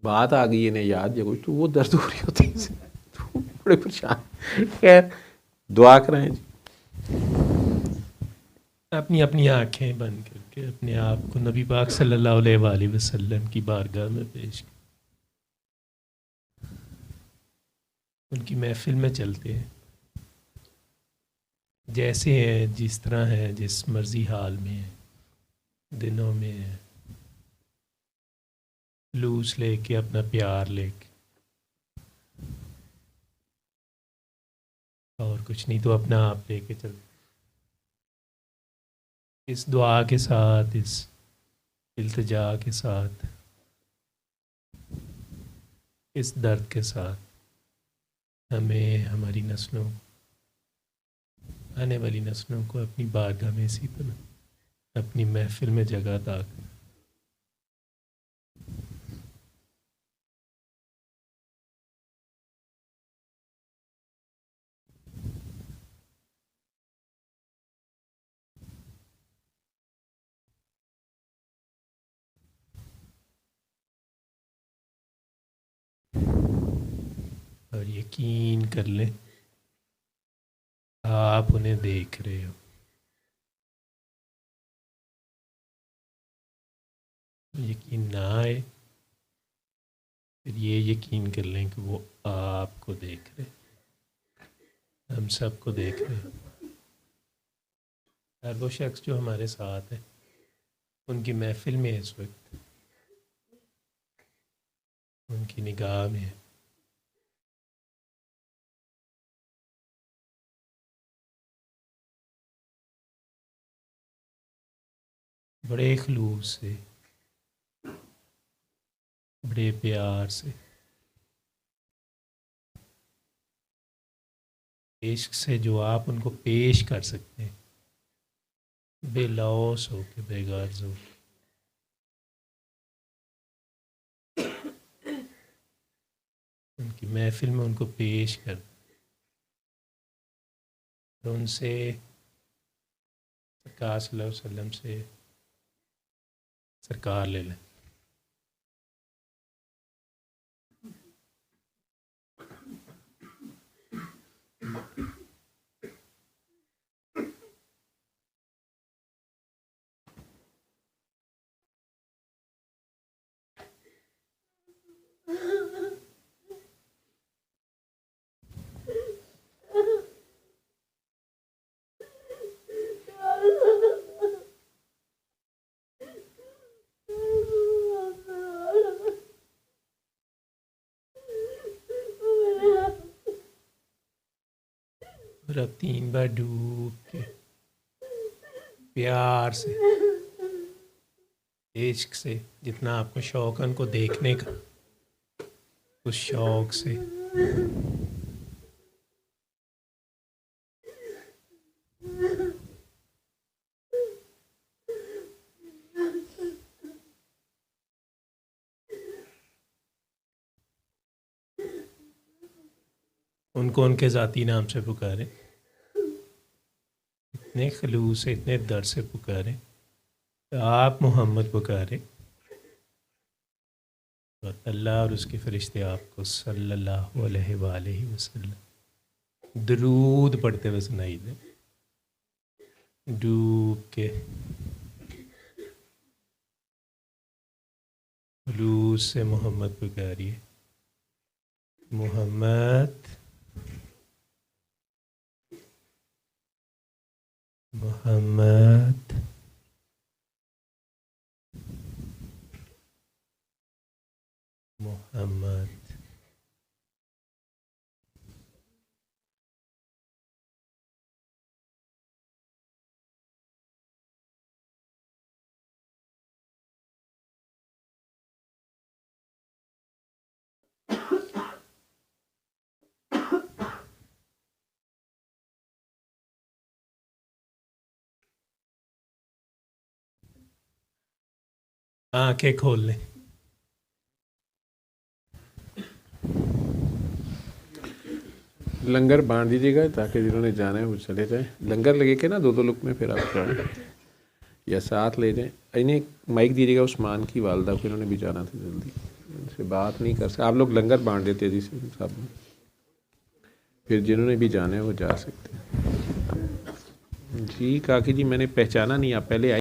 बात आ गई इन्हें याद या कुछ तो वो दर्द हो रही होती है तो बड़े परेशान। खैर दुआ करें जी। अपनी अपनी आंखें बंद करके अपने आप को नबी पाक सल्लल्लाहु अलैहि वसल्लम की बारगाह में पेश, उनकी महफिल में चलते हैं, जैसे हैं, जिस तरह हैं, जिस मर्जी हाल में हैं, दिनों में हैं, लूस लेके अपना प्यार लेके, और कुछ नहीं तो अपना आप लेके चलते, इस दुआ के साथ, इस इल्तिजा के साथ, इस दर्द के साथ, हमें हमारी नस्लों, आने वाली नस्लों को अपनी बारगाह में इसी तरह अपनी महफिल में जगह अता करें। और यकीन कर लें आप उन्हें देख रहे हो, यकीन ना आए फिर ये यकीन कर लें कि वो आपको देख रहे, हम सबको देख रहे हैं। हर वो शख्स जो हमारे साथ है उनकी महफिल में इस वक्त, उनकी निगाह में है। बड़े खलूस से, बड़े प्यार से, इश्क से जो आप उनको पेश कर सकते हैं, बेलौस हो के, बेगार्ज हो, उनकी महफिल में उनको पेश कर, तो उनसे सरकार सल्लल्लाहु अलैहि वसल्लम से सरकार ले लें। और अब 3 बार डूब के प्यार से, इश्क से, जितना आपको शौक है उनको देखने का, उस शौक से उनको उनके ज़ाती नाम से पुकारें, इतने खलूस से, इतने दर्द से पुकारें, आप मोहम्मद पुकारें और अल्लाह और उसके फरिश्ते आपको सल्लल्लाहु अलैहि वसल्लम दरूद पढ़ते हुए सुनाई दे। डूब के खलूस से मोहम्मद पुकारिए, मोहम्मद, मोहम्मद, मोहम्मद। आंखें खोल लें। लंगर बांट दीजिएगा ताकि जिन्होंने जाना है वो चले जाएं। लंगर लगे के ना 2-2 लुक में फिर आप जाएं या साथ ले जाएं। इन्हें माइक दीजिएगा उस्मान की वालदा को, इन्होंने भी जाना था जल्दी। उनसे बात नहीं कर सकते। आप लोग लंगर बांट देते जी सब, फिर जिन्होंने भी जाना है वो जा सकते हैं। जी काकी जी, मैंने पहचाना नहीं, आप पहले आए।